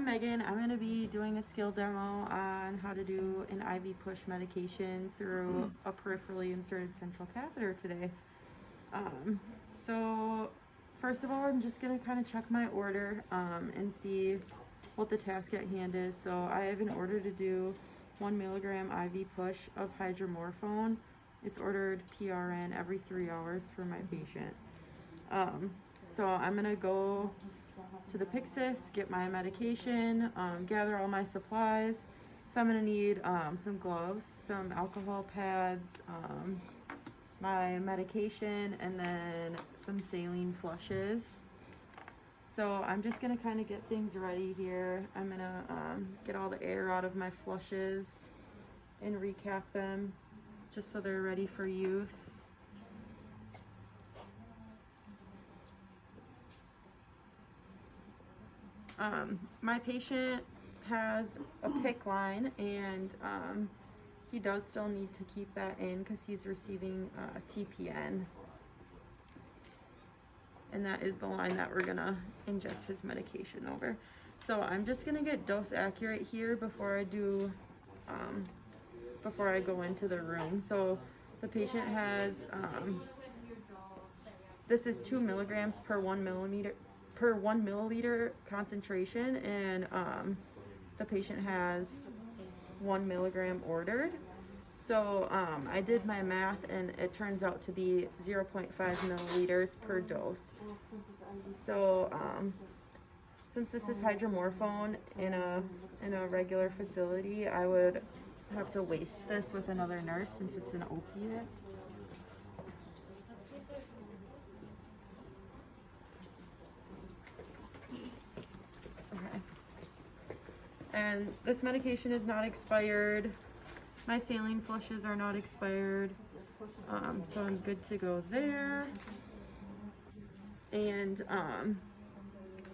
Megan. I'm going to be doing a skill demo on how to do an IV push medication through a peripherally inserted central catheter today. So first of all, I'm just going to kind of check my order and see what the task at hand is. So I have an order to do 1 milligram IV push of hydromorphone. It's ordered PRN every 3 hours for my patient. So I'm going to go to the PICC, get my medication, gather all my supplies. So I'm going to need some gloves, some alcohol pads, my medication, and then some saline flushes. So I'm just going to kind of get things ready here. I'm going to get all the air out of my flushes and recap them just so they're ready for use. My patient has a PICC line, and he does still need to keep that in because he's receiving TPN. And that is the line that we're gonna inject his medication over. So I'm just gonna get dose accurate here before I do, before I go into the room. So the patient has, this is 2 milligrams per 1 milliliter concentration, and the patient has 1 milligram ordered. So I did my math and it turns out to be 0.5 milliliters per dose. So since this is hydromorphone in a regular facility, I would have to waste this with another nurse since it's an opiate. Okay. And this medication is not expired. My saline flushes are not expired, so I'm good to go there. And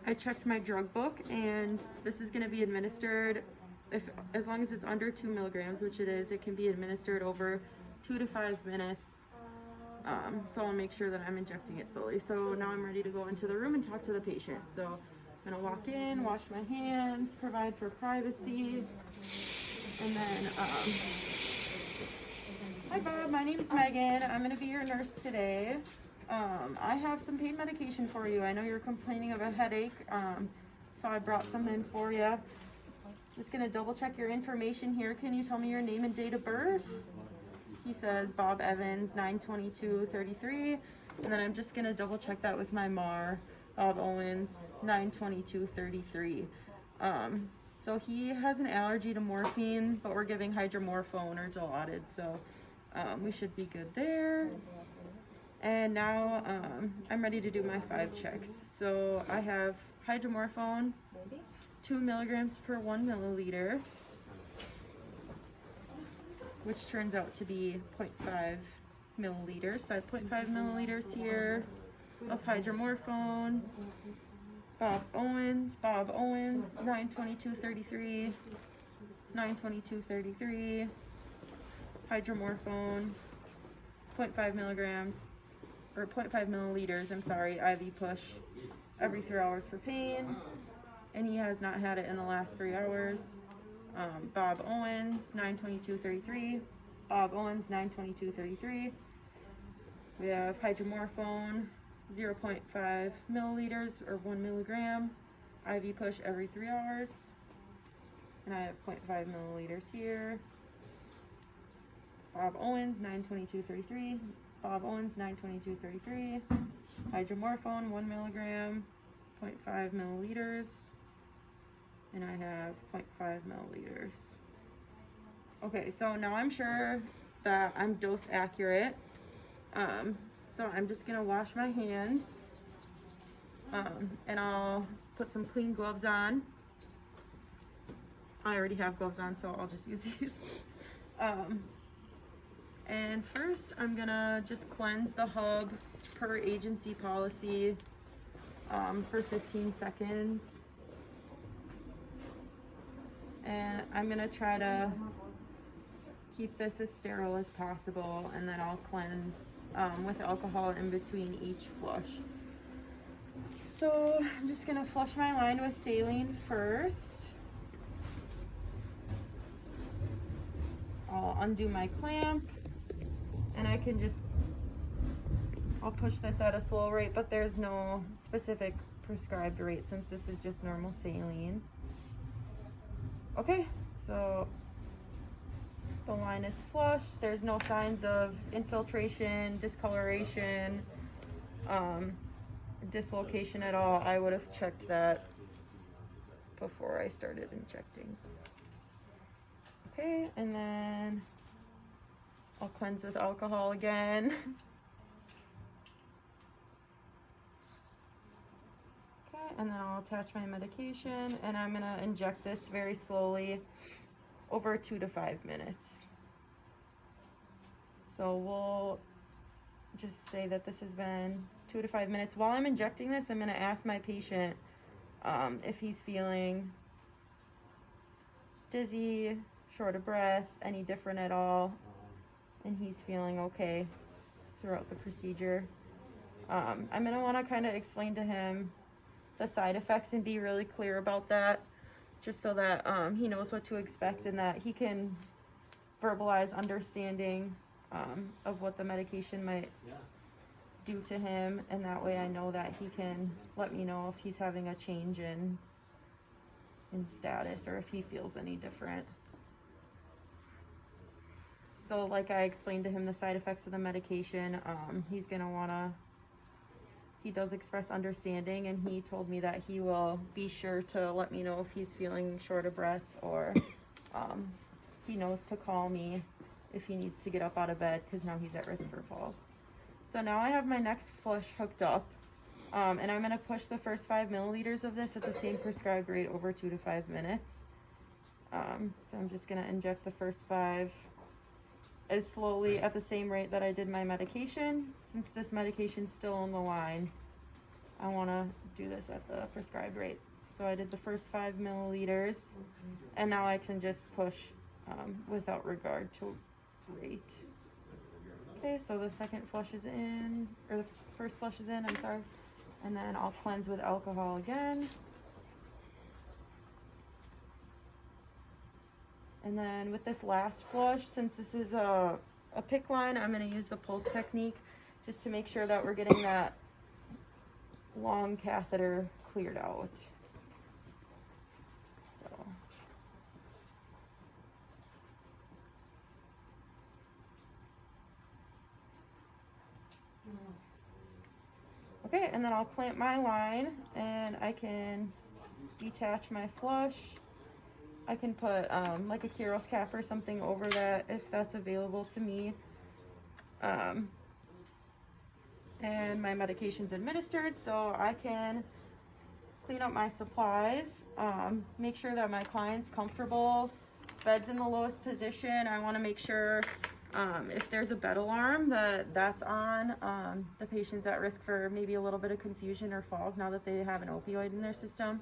I checked my drug book, and this is going to be administered, as long as it's under 2 milligrams, which it is, it can be administered over 2 to 5 minutes. So I'll make sure that I'm injecting it slowly. So now I'm ready to go into the room and talk to the patient. So I'm going to walk in, wash my hands, provide for privacy. And then, hi Bob, my name's Megan. I'm gonna be your nurse today. I have some pain medication for you. I know you're complaining of a headache, so I brought some in for you. Just gonna double check your information here. Can you tell me your name and date of birth? He says Bob Evans, 9/22/33. And then I'm just gonna double check that with my MAR, Bob Owens, 9/22/33. So he has an allergy to morphine, but we're giving hydromorphone or Dilaudid, so we should be good there. And now I'm ready to do my 5 checks. So I have hydromorphone, 2 milligrams per 1 milliliter, which turns out to be 0.5 milliliters. So I have 0.5 milliliters here of hydromorphone. Bob Owens, 9/22/33, 9/22/33, hydromorphone, 0.5 milligrams, or 0.5 milliliters, I'm sorry, IV push every 3 hours for pain, and he has not had it in the last 3 hours. Bob Owens, 9/22/33, Bob Owens, 9/22/33. We have hydromorphone, 0.5 milliliters or 1 milligram, IV push every 3 hours. And I have 0.5 milliliters here. Bob Owens, 9/22/33, Bob Owens, 9/22/33. Hydromorphone, 1 milligram, 0.5 milliliters. And I have 0.5 milliliters. Okay, so now I'm sure that I'm dose accurate. So I'm just gonna wash my hands, and I'll put some clean gloves on. I already have gloves on, so I'll just use these. And first I'm gonna just cleanse the hub per agency policy for 15 seconds. And I'm gonna try to keep this as sterile as possible, and then I'll cleanse with alcohol in between each flush. So I'm just gonna flush my line with saline first. I'll undo my clamp, and I can just, I'll push this at a slow rate, but there's no specific prescribed rate since this is just normal saline. Okay, so the line is flushed. There's no signs of infiltration, discoloration, dislocation at all. I would have checked that before I started injecting. Okay, and then I'll cleanse with alcohol again. Okay, and then I'll attach my medication, and I'm gonna inject this very slowly over 2 to 5 minutes. So we'll just say that this has been 2 to 5 minutes. While I'm injecting this, I'm gonna ask my patient if he's feeling dizzy, short of breath, any different at all, and he's feeling okay throughout the procedure. I'm gonna wanna kind of explain to him the side effects and be really clear about that, just so that he knows what to expect and that he can verbalize understanding of what the medication might do to him, and that way I know that he can let me know if he's having a change in status or if he feels any different. So like I explained to him the side effects of the medication, he's gonna wanna, he does express understanding, and he told me that he will be sure to let me know if he's feeling short of breath, or he knows to call me if he needs to get up out of bed because now he's at risk for falls. So now I have my next flush hooked up, and I'm gonna push the first 5 milliliters of this at the same prescribed rate over 2 to 5 minutes. So I'm just gonna inject the first 5 as slowly at the same rate that I did my medication. Since this medication's still on the line, I wanna do this at the prescribed rate. So I did the first 5 milliliters, and now I can just push without regard to rate. Okay, so the second flush is in, or the first flush is in, I'm sorry. And then I'll cleanse with alcohol again. And then with this last flush, since this is a PICC line, I'm gonna use the pulse technique just to make sure that we're getting that long catheter cleared out. So. Okay, and then I'll clamp my line, and I can detach my flush. I can put like a Kyros cap or something over that if that's available to me. And my medication's administered, so I can clean up my supplies, make sure that my client's comfortable, bed's in the lowest position. I want to make sure if there's a bed alarm that's on, the patient's at risk for maybe a little bit of confusion or falls now that they have an opioid in their system.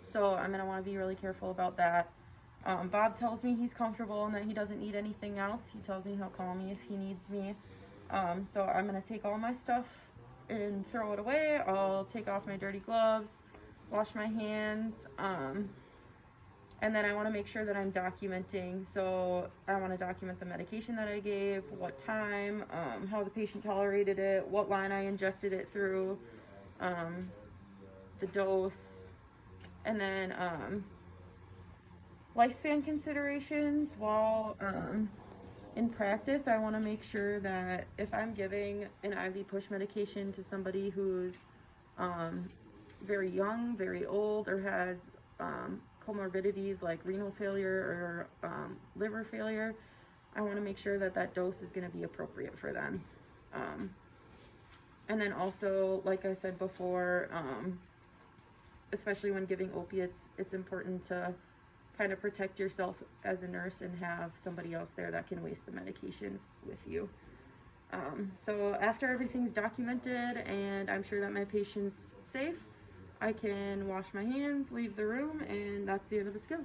So I'm going to want to be really careful about that. Bob tells me he's comfortable and that he doesn't need anything else. He tells me he'll call me if he needs me. So I'm going to take all my stuff and throw it away. I'll take off my dirty gloves, wash my hands, and then I want to make sure that I'm documenting. So I want to document the medication that I gave, what time, how the patient tolerated it, what line I injected it through, the dose, and then lifespan considerations. While in practice, I want to make sure that if I'm giving an IV push medication to somebody who's very young, very old, or has comorbidities like renal failure or liver failure, I want to make sure that that dose is going to be appropriate for them. And then also, like I said before, especially when giving opiates, it's important to kind of protect yourself as a nurse and have somebody else there that can waste the medication with you. So after everything's documented and I'm sure that my patient's safe, I can wash my hands, leave the room, and that's the end of the skill.